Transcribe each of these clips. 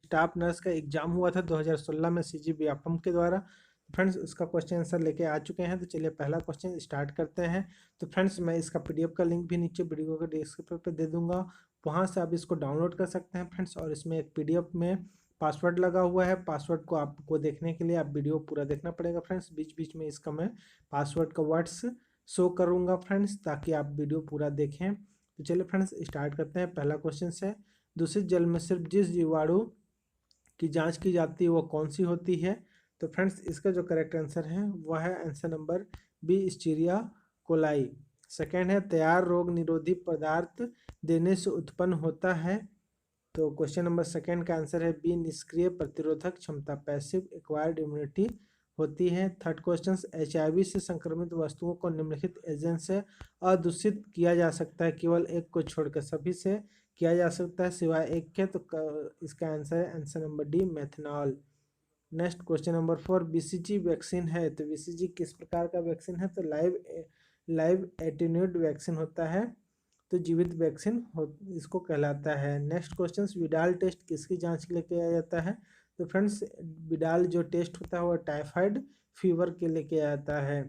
Staff nurse का exam हुआ था 2016 में सीजी व्यापम के द्वारा। फ्रेंड्स उसका क्वेश्चन आंसर लेके आ चुके हैं, तो चलिए पहला क्वेश्चन स्टार्ट करते हैं। तो फ्रेंड्स मैं इसका पीडीएफ का लिंक भी नीचे वीडियो के डिस्क्रिप्शन पे दे दूंगा, वहाँ से आप इसको डाउनलोड कर सकते हैं फ्रेंड्स। और इसमें एक पीडीएफ में पासवर्ड लगा हुआ है, पासवर्ड को आपको देखने के लिए आप वीडियो पूरा देखना पड़ेगा फ्रेंड्स। बीच बीच में इसका मैं पासवर्ड का वर्ड्स शो करूँगा फ्रेंड्स, ताकि आप वीडियो पूरा देखें। तो चलिए फ्रेंड्स स्टार्ट करते हैं पहला क्वेश्चन से। दूषित जल में सिर्फ जिस जीवाणु की जांच की जाती है वो कौन सी होती है? तो फ्रेंड्स इसका जो करेक्ट आंसर है वह है आंसर नंबर बी, स्टीरिया कोलाई। सेकेंड है तैयार रोग निरोधी पदार्थ देने से उत्पन्न होता है। तो क्वेश्चन नंबर सेकेंड का आंसर है बी, निष्क्रिय प्रतिरोधक क्षमता, पैसिव एक्वायर्ड इम्यूनिटी होती है। थर्ड क्वेश्चन, एचआईवी से संक्रमित वस्तुओं को निम्नलिखित एजेंट से अदूषित किया जा सकता है, केवल एक को छोड़कर सभी से किया जा सकता है सिवाय एक के। तो इसका आंसर है answer number D, methanol. Next question number 4, BCG vaccine है, तो बीसीजी किस प्रकार का वैक्सीन है? तो लाइव एटेन्यूड वैक्सीन होता है, तो जीवित वैक्सीन इसको कहलाता है। नेक्स्ट क्वेश्चन, विडाल टेस्ट किसकी जांच के लिए किया जाता है? तो फ्रेंड्स विडाल जो टेस्ट होता है वो टाइफाइड फीवर के लिए किया जाता है।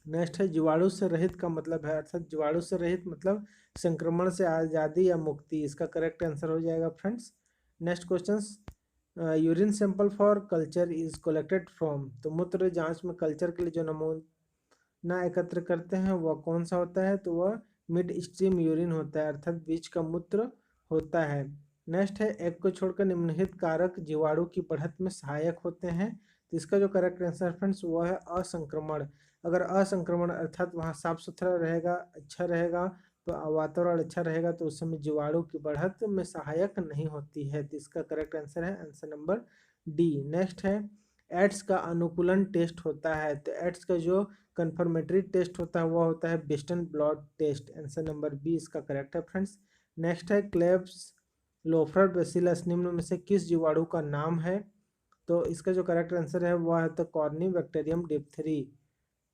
नेक्स्ट है जीवाणु से रहित का मतलब है, अर्थात जीवाणु से रहित मतलब संक्रमण से आज़ादी या मुक्ति, इसका करेक्ट आंसर हो जाएगा friends. Next question, urine sample for culture is collected from, तो मूत्र जांच में कल्चर के लिए जो नमूना एकत्र करते हैं वह कौन सा होता है? तो वह मिड स्ट्रीम यूरिन होता है, अर्थात बीच का मूत्र होता है। नेक्स्ट है एग को छोड़कर निम्नलिखित कारक जीवाणु की बढ़त में सहायक होते हैं, तो इसका जो करेक्ट आंसर फ्रेंड्स वो है असंक्रमण। अगर असंक्रमण अर्थात वहाँ साफ सुथरा रहेगा, अच्छा रहेगा, तो वातावरण अच्छा रहेगा, तो उस समय जीवाणु की बढ़त में सहायक नहीं होती है, तो इसका करेक्ट आंसर है आंसर नंबर डी। नेक्स्ट है एड्स का अनुकूलन टेस्ट होता है, तो एड्स का जो कन्फर्मेटरी टेस्ट होता है वह होता है western blot test, answer number B इसका करेक्ट है फ्रेंड्स। नेक्स्ट है क्लेब्स लोफर बेसिलस निम्न में से किस जीवाणु का नाम है? तो इसका जो करेक्ट आंसर है वह है तो Corynebacterium डिप्थरी।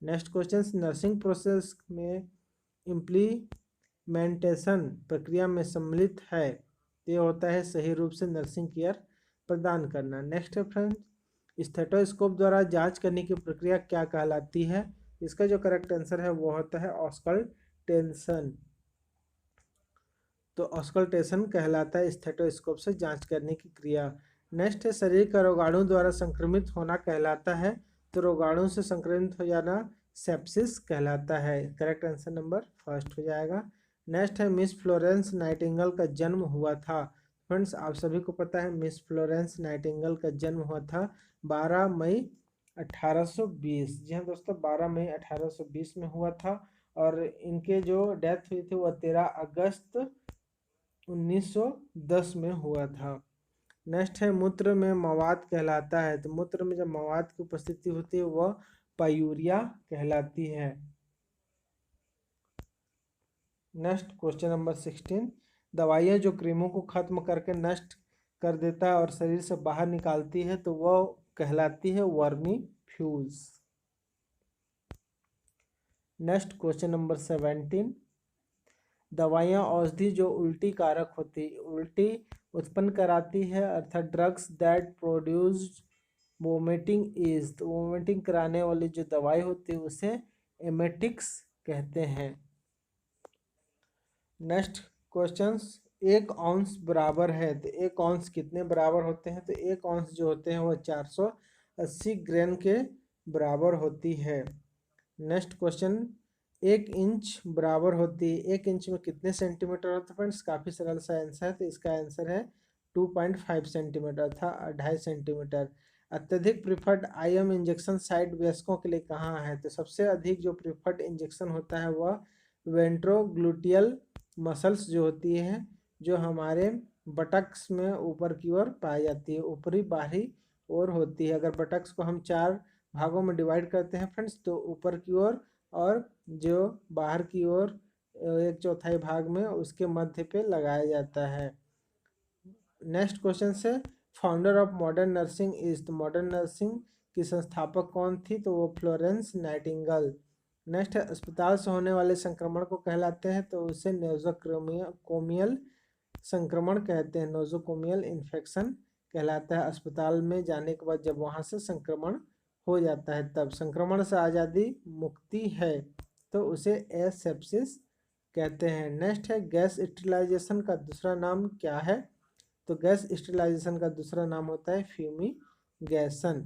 Next question, nursing process में इम्प्लीमेंटेशन प्रक्रिया में सम्मिलित है, ये होता है सही रूप से नर्सिंग केयर प्रदान करना। नेक्स्ट है फ्रेंड्स, स्टेथोस्कोप द्वारा जांच करने की प्रक्रिया क्या कहलाती है? इसका जो करेक्ट आंसर है वो होता है ऑस्कल्टेशन, तो ऑस्कल्टेशन कहलाता है स्टेथोस्कोप से जांच करने की क्रिया। नेक्स्ट है शरीर का रोगाणु द्वारा संक्रमित होना कहलाता है, तो रोगाणु से संक्रमित हो जाना सेप्सिस कहलाता है, करेक्ट आंसर नंबर फर्स्ट हो जाएगा। नेक्स्ट है मिस फ्लोरेंस नाइटिंगेल का जन्म हुआ था। फ्रेंड्स आप सभी को पता है मिस फ्लोरेंस नाइटिंगेल का जन्म हुआ था 12 मई 1820। जी हाँ दोस्तों, 12 मई 1820 में हुआ था, और इनके जो डेथ हुई थी वह 13 अगस्त 1910 में हुआ था। नेक्स्ट है मूत्र में मवाद कहलाता है, तो मूत्र में जब मवाद की उपस्थिति होती है वह पायूरिया कहलाती है। नेक्स्ट क्वेश्चन नंबर 16, दवाइयाँ जो कृमियों को खत्म करके नष्ट कर देता है और शरीर से बाहर निकालती है तो वह कहलाती है vermi fuse. Next question number 17, दवाइयाँ औषधि जो उल्टी कारक होती उल्टी उत्पन्न कराती है, अर्थात drugs that produce vomiting is, तो वोमिटिंग कराने वाली जो दवाई होती है उसे एमेटिक्स कहते हैं। नेक्स्ट क्वेश्चंस, एक औंस बराबर है, तो एक औंस कितने बराबर होते हैं? तो एक औंस जो होते हैं वो 480 ग्राम के बराबर होती है। नेक्स्ट क्वेश्चन, एक इंच बराबर होती है, एक इंच में कितने सेंटीमीटर होते हैं? फ्रेंड्स काफ़ी सरल सा आंसर है, तो इसका आंसर है 2.5 सेंटीमीटर था, 2.5 सेंटीमीटर। अत्यधिक प्रिफर्ड आईएम इंजेक्शन साइट वयस्कों के लिए कहाँ है? तो सबसे अधिक जो प्रिफर्ड इंजेक्शन होता है वह वेंट्रोग्लूटियल मसल्स जो होती है, जो हमारे बटक्स में ऊपर की ओर पाई जाती है, ऊपरी बाहरी ओर होती है। अगर बटक्स को हम 4 भागों में डिवाइड करते हैं फ्रेंड्स, तो ऊपर की ओर और जो बाहर की ओर 1/4 भाग में उसके मध्य पे लगाया जाता है। नेक्स्ट क्वेश्चन से, founder of modern nursing is, तो मॉडर्न नर्सिंग की संस्थापक कौन थी? तो वो फ्लोरेंस नाइटिंगेल। नेक्स्ट है अस्पताल से होने वाले संक्रमण को कहलाते हैं, तो उसे नोज़ोकोमियल संक्रमण कहते हैं, नोज़ोकोमियल इन्फेक्शन कहलाता है अस्पताल में जाने के बाद जब वहाँ से संक्रमण हो जाता है, तब संक्रमण से आज़ादी मुक्ति है तो उसे एसेप्सिस कहते हैं। नेक्स्ट है गैस स्टेरिलाइजेशन का दूसरा नाम क्या है? तो गैस स्टेरिलाइजेशन का दूसरा नाम होता है फ्यूमिगेशन।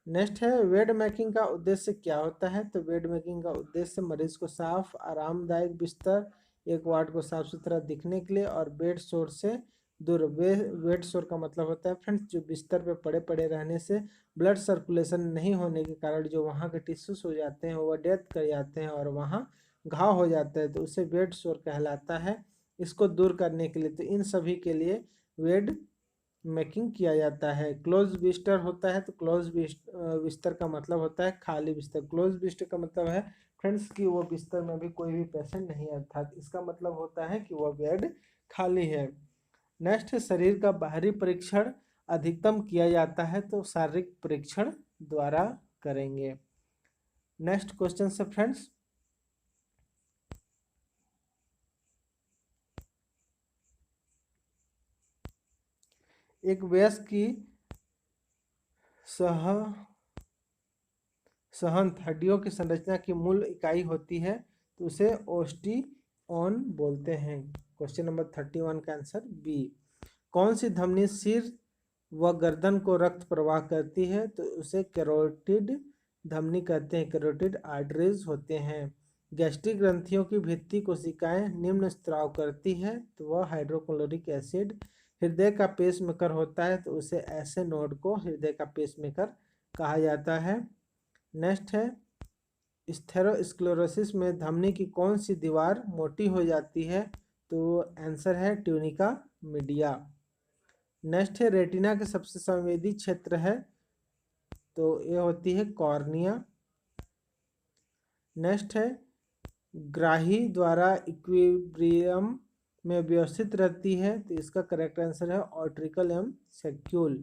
नेक्स्ट है बेड मेकिंग का उद्देश्य क्या होता है? तो बेड मेकिंग का उद्देश्य मरीज को साफ आरामदायक बिस्तर, एक वार्ड को साफ सुथरा दिखने के लिए और बेड शोर से दूर। बेड शोर का मतलब होता है फ्रेंड्स जो बिस्तर पे पड़े पड़े रहने से ब्लड सर्कुलेशन नहीं होने के कारण जो वहाँ के टिश्यूज हो जाते हैं वो डेथ कर जाते हैं और वहाँ घाव हो जाता है, तो उसे बेड शोर कहलाता है। इसको दूर करने के लिए तो इन सभी के लिए बेड मेकिंग किया जाता है। क्लोज बिस्तर होता है तो क्लोज बिस्तर का मतलब होता है खाली बिस्तर। क्लोज बिस्तर का मतलब है फ्रेंड्स कि वो बिस्तर में भी कोई भी पेशेंट नहीं है, अर्थात इसका मतलब होता है कि वो बेड खाली है। नेक्स्ट है शरीर का बाहरी परीक्षण अधिकतम किया जाता है तो शारीरिक परीक्षण द्वारा करेंगे। नेक्स्ट क्वेश्चन से फ्रेंड्स, एक वयस्क की सहंत हड्डियों की संरचना की मूल इकाई होती है तो उसे ओस्टियोन बोलते हैं। क्वेश्चन नंबर 31 का आंसर बी। कौन सी धमनी सिर व गर्दन को रक्त प्रवाह करती है? तो उसे कैरोटिड धमनी कहते हैं, कैरोटिड आर्टरीज होते हैं। गैस्ट्रिक ग्रंथियों की भित्ति कोशिकाएं निम्न स्त्राव करती है तो वह हाइड्रोक्लोरिक एसिड। हृदय का पेसमेकर होता है तो उसे ऐसे नोड को हृदय का पेसमेकर कहा जाता है। नेक्स्ट है स्थेरोस्क्लेरोसिस में धमनी की कौन सी दीवार मोटी हो जाती है? तो आंसर है ट्यूनिका मीडिया। नेक्स्ट है रेटिना के सबसे संवेदी क्षेत्र है तो ये होती है कॉर्निया। नेक्स्ट है ग्राही द्वारा इक्विलिब्रियम में व्यवस्थित रहती है तो इसका करेक्ट आंसर है ऑर्टिकल एम सेक्यूल।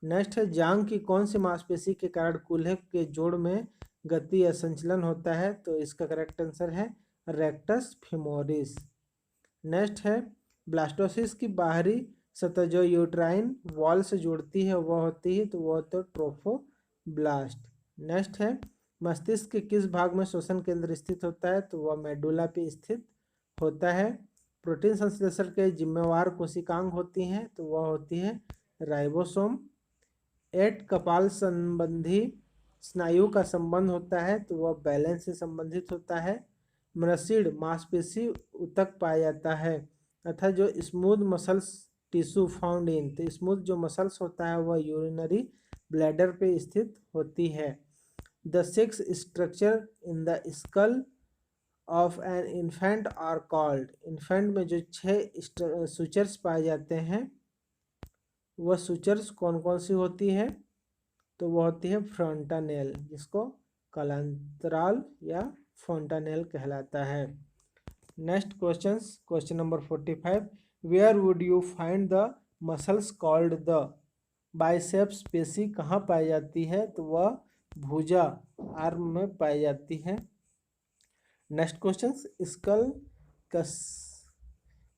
नेक्स्ट है जांघ की कौन सी मांसपेशी के कारण कूल्हे के जोड़ में गति या संचलन होता है? तो इसका करेक्ट आंसर है रेक्टस फीमोरिस। नेक्स्ट है ब्लास्टोसिस की बाहरी सतह जो यूट्राइन वॉल से जुड़ती है वह होती है तो वह तो ट्रोफोब्लास्ट। नेक्स्ट है मस्तिष्क के किस भाग में श्वसन केंद्र स्थित होता है? तो वह मेडुला पे स्थित होता है। प्रोटीन संश्लेषण के जिम्मेवार कोशिकांग होती हैं तो वह होती है राइबोसोम। एट कपाल संबंधी स्नायु का संबंध होता है तो वह बैलेंस से संबंधित होता है। मृषिण मांसपेशी उतक पाया जाता है अर्थात जो smooth muscles tissue found in, तो स्मूथ जो मसल्स होता है वह यूरिनरी ब्लैडर पे स्थित होती है। The 6 structure in the skull of an infant are called. Infant में जो 6 सुचर्स पाए जाते हैं वह सुचर्स कौन कौन सी होती है? तो वह होती है फ्रंटानेल, जिसको कलांतराल या फोंटानेल कहलाता है। Next question number 45, where would you find the muscles called the biceps पेशी कहाँ पाई जाती है? तो वह भुजा आर्म में पाई जाती है। नेक्स्ट क्वेश्चन, स्कल का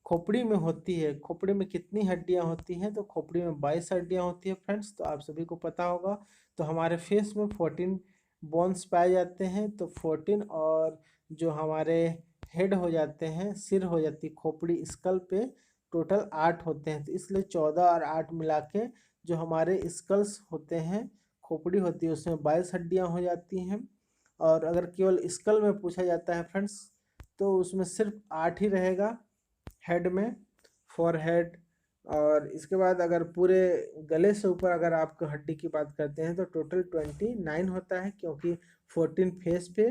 खोपड़ी में होती है, खोपड़ी में कितनी हड्डियां होती हैं? तो खोपड़ी में 22 हड्डियां होती है फ्रेंड्स, तो आप सभी को पता होगा। तो हमारे फेस में 14 बोन्स पाए जाते हैं तो 14, और जो हमारे हेड हो जाते हैं, सिर हो जाती है खोपड़ी स्कल पे, टोटल 8 होते हैं। तो इसलिए 14 और 8 मिला के जो हमारे स्कल्स होते हैं, खोपड़ी होती है, उसमें 22 हड्डियाँ हो जाती हैं। और अगर केवल स्कल में पूछा जाता है फ्रेंड्स तो उसमें सिर्फ 8 ही रहेगा हेड में, फोरहेड। और इसके बाद अगर पूरे गले से ऊपर अगर आप हड्डी की बात करते हैं तो टोटल 29 होता है, क्योंकि 14 फेस पे,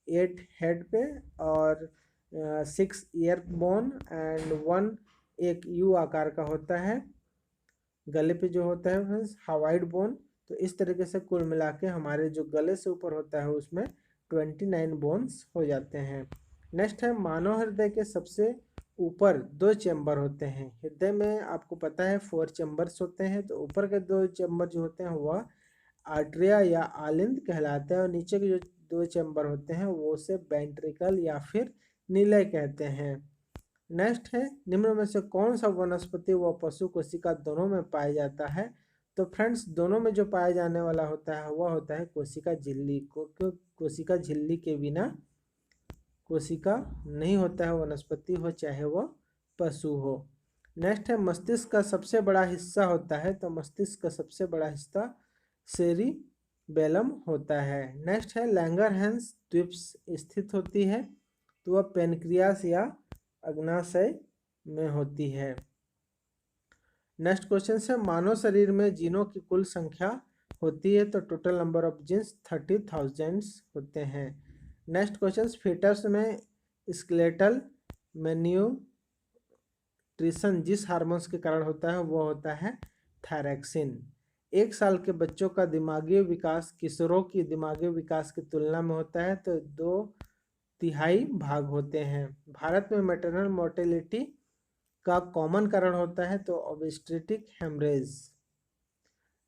8 हेड पे और 6 ईयर बोन एंड 1 एक यू आकार का होता है गले पे जो होता है फ्रेंड्स, हावाइड बोन। तो इस तरीके से कुल मिला के हमारे जो गले से ऊपर होता है उसमें 29 बोन्स हो जाते हैं। नेक्स्ट है मानव हृदय के सबसे ऊपर 2 चैम्बर होते हैं। हृदय में आपको पता है 4 चैम्बर्स होते हैं, तो ऊपर के 2 चैम्बर जो होते हैं वह आर्ट्रिया या आलिंद कहलाते हैं, और नीचे के जो 2 चैम्बर होते हैं वो उसे वेंट्रिकल या फिर नीले कहते हैं। नेक्स्ट है निम्न में से कौन सा वनस्पति व पशु कोशिका दोनों में पाया जाता है? तो फ्रेंड्स दोनों में जो पाया जाने वाला होता है वह होता है कोशिका झिल्ली कोशिका झिल्ली के बिना कोशिका नहीं होता है वनस्पति हो चाहे वह पशु हो। नेक्स्ट है मस्तिष्क का सबसे बड़ा हिस्सा होता है, तो मस्तिष्क का सबसे बड़ा हिस्सा सेरिबेलम होता है। नेक्स्ट है लैंगरहैंस द्वीप स्थित होती है, तो वह पेनक्रियास या अग्नाशय में होती है। नेक्स्ट क्वेश्चन है मानव शरीर में जीनों की कुल संख्या होती है, तो टोटल नंबर ऑफ जीन्स 30,000 होते हैं। नेक्स्ट क्वेश्चन फीटस में स्केलेटल मैन्यूट्रिशन जिस हार्मोन्स के कारण होता है वो होता है थायरॉक्सिन। 1 साल के बच्चों का दिमागी विकास किशोरों की दिमागी विकास की तुलना में होता है, तो 2/3 भाग होते हैं। भारत में मैटरनल मोर्टेलिटी का कॉमन कारण होता है, तो ऑब्स्टेट्रिक हेमरेज।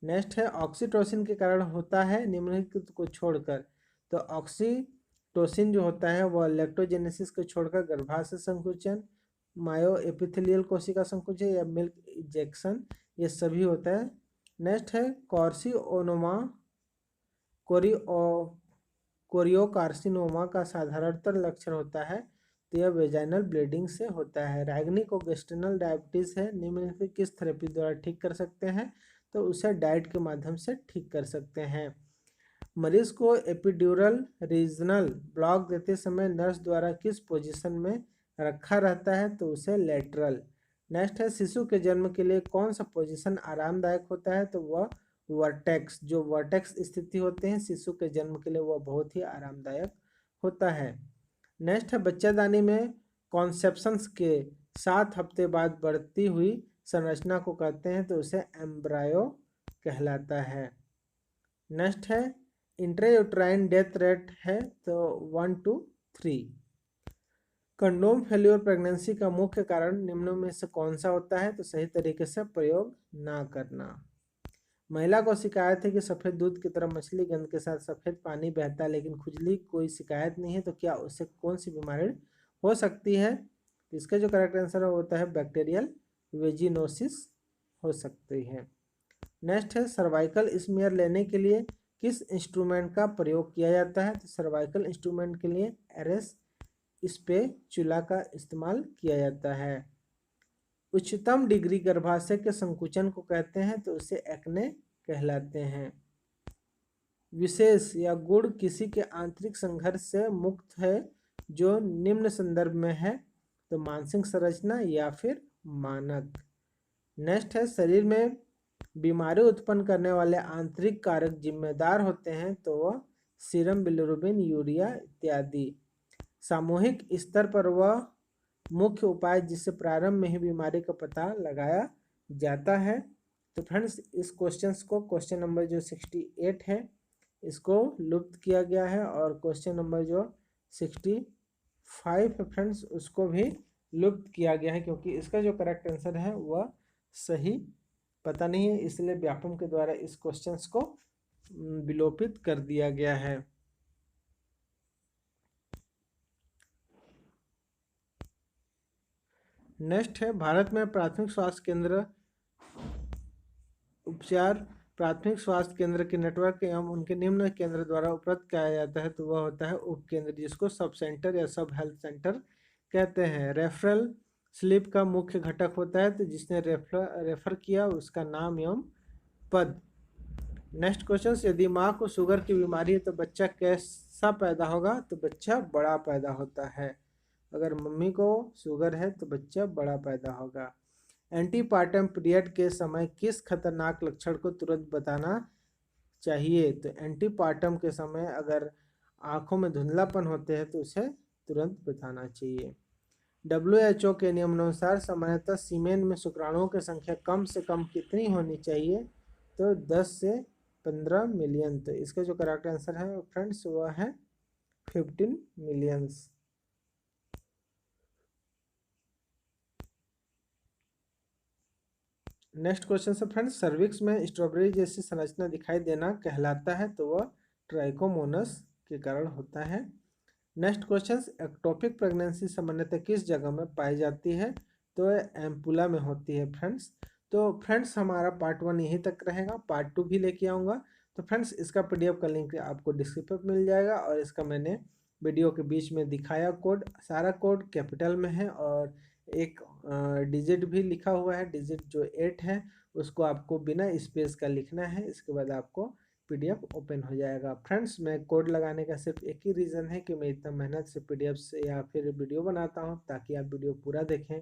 नेक्स्ट है ऑक्सीटोसिन के कारण होता है निम्नलिखित को छोड़कर, तो ऑक्सीटोसिन जो होता है वह लैक्टोजेनेसिस को छोड़कर गर्भाशय संकुचन, मायो एपिथेलियल कोशिका संकुचन या मिल्क इजेक्शन ये सभी होता है। नेक्स्ट है कॉर्सिओनोमा कोरियोकार्सिनोमा का साधारणतः लक्षण होता है, तो यह वेजाइनल ब्लीडिंग से होता है। रैगनी को गेस्ट्रिनल डायबिटीज़ है, निम्नलिखित किस थेरेपी द्वारा ठीक कर सकते हैं? तो उसे डाइट के माध्यम से ठीक कर सकते हैं। मरीज को एपिड्यूरल रीजनल ब्लॉक देते समय नर्स द्वारा किस पोजीशन में रखा रहता है? तो उसे लेटरल। नेक्स्ट है शिशु के जन्म के लिए कौन सा पोजीशन आरामदायक होता है? तो वह वर्टेक्स, जो वर्टेक्स स्थिति होते हैं शिशु के जन्म के लिए वह बहुत ही आरामदायक होता है। नेक्स्ट है बच्चादानी में कॉन्सेप्शंस के 7 हफ्ते बाद बढ़ती हुई संरचना को कहते हैं, तो उसे एम्ब्रायो कहलाता है। नेक्स्ट है इंट्रायूट्राइन डेथ रेट है, तो 1 to 3। कंडोम फेल्योर प्रेगनेंसी का मुख्य कारण निम्न में से कौन सा होता है? तो सही तरीके से प्रयोग ना करना। महिला को शिकायत है कि सफ़ेद दूध की तरह मछली गंध के साथ सफ़ेद पानी बहता है, लेकिन खुजली कोई शिकायत नहीं है, तो क्या उससे कौन सी बीमारी हो सकती है? इसका जो करेक्ट आंसर होता है बैक्टीरियल वेजिनोसिस हो सकती है। नेक्स्ट है सर्वाइकल स्मीयर लेने के लिए किस इंस्ट्रूमेंट का प्रयोग किया जाता है? तो सर्वाइकल इंस्ट्रूमेंट के लिए एरेस स्पेचुला का इस्तेमाल किया जाता है। उच्चतम डिग्री गर्भाशय के संकुचन को कहते हैं, तो उसे एक्ने कहलाते हैं। विशेष या गुण किसी के आंतरिक संघर्ष से मुक्त है जो निम्न संदर्भ में है, तो मानसिक संरचना या फिर मानक। नेक्स्ट है शरीर में बीमारी उत्पन्न करने वाले आंतरिक कारक जिम्मेदार होते हैं, तो वह सीरम बिलिरुबिन यूरिया इत्यादि। सामूहिक स्तर पर वह मुख्य उपाय जिससे प्रारंभ में ही बीमारी का पता लगाया जाता है। तो फ्रेंड्स इस क्वेश्चंस को क्वेश्चन नंबर जो 68 है इसको लुप्त किया गया है, और क्वेश्चन नंबर जो 65 है फ्रेंड्स उसको भी लुप्त किया गया है, क्योंकि इसका जो करेक्ट आंसर है वह सही पता नहीं है, इसलिए व्यापम के द्वारा इस क्वेश्चंस को विलोपित कर दिया गया है। नेक्स्ट है भारत में प्राथमिक स्वास्थ्य केंद्र उपचार प्राथमिक स्वास्थ्य केंद्र के नेटवर्क एवं उनके निम्न केंद्र द्वारा उपलब्ध किया जाता है, तो वह होता है उपकेंद्र, जिसको सब सेंटर या सब हेल्थ सेंटर कहते हैं। रेफरल स्लिप का मुख्य घटक होता है, तो जिसने रेफर किया उसका नाम एवं पद। नेक्स्ट क्वेश्चन यदि माँ को शुगर की बीमारी है तो बच्चा कैसा पैदा होगा? तो बच्चा बड़ा पैदा होता है। अगर मम्मी को शुगर है तो बच्चा बड़ा पैदा होगा। एंटीपार्टम पीरियड के समय किस खतरनाक लक्षण को तुरंत बताना चाहिए? तो एंटीपार्टम के समय अगर आंखों में धुंधलापन होते हैं तो उसे तुरंत बताना चाहिए। WHO के नियमानुसार सामान्यतः सीमेन में शुक्राणुओं की संख्या कम से कम कितनी होनी चाहिए? तो 10 से 15 मिलियन। तो इसका जो करेक्ट आंसर है फ्रेंड्स वह है 15 मिलियंस। नेक्स्ट क्वेश्चन से फ्रेंड्स सर्विक्स में स्ट्रॉबेरी जैसी संरचना दिखाई देना कहलाता है, तो वह ट्राइकोमोनस के कारण होता है। नेक्स्ट क्वेश्चन, एक्टोपिक प्रेगनेंसी सामान्यतः किस जगह में पाई जाती है? तो एम्पुला में होती है फ्रेंड्स। तो फ्रेंड्स हमारा पार्ट 1 यहीं तक रहेगा, पार्ट 2 भी लेके आऊँगा। तो फ्रेंड्स इसका पीडीएफ का लिंक आपको डिस्क्रिप्शन में मिल जाएगा, और इसका मैंने वीडियो के बीच में दिखाया कोड, सारा कोड कैपिटल में है, और एक डिजिट भी लिखा हुआ है, डिजिट जो 8 है उसको आपको बिना स्पेस का लिखना है। इसके बाद आपको पीडीएफ ओपन हो जाएगा। फ्रेंड्स मैं कोड लगाने का सिर्फ एक ही रीज़न है कि मैं इतना मेहनत से पीडीएफ से या फिर वीडियो बनाता हूं, ताकि आप वीडियो पूरा देखें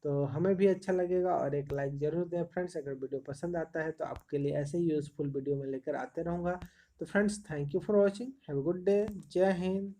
तो हमें भी अच्छा लगेगा, और एक लाइक ज़रूर दें फ्रेंड्स अगर वीडियो पसंद आता है। तो आपके लिए ऐसे ही यूज़फुल वीडियो मैं लेकर आते रहूँगा। तो friends thank you for watching, have a good day, जय हिंद।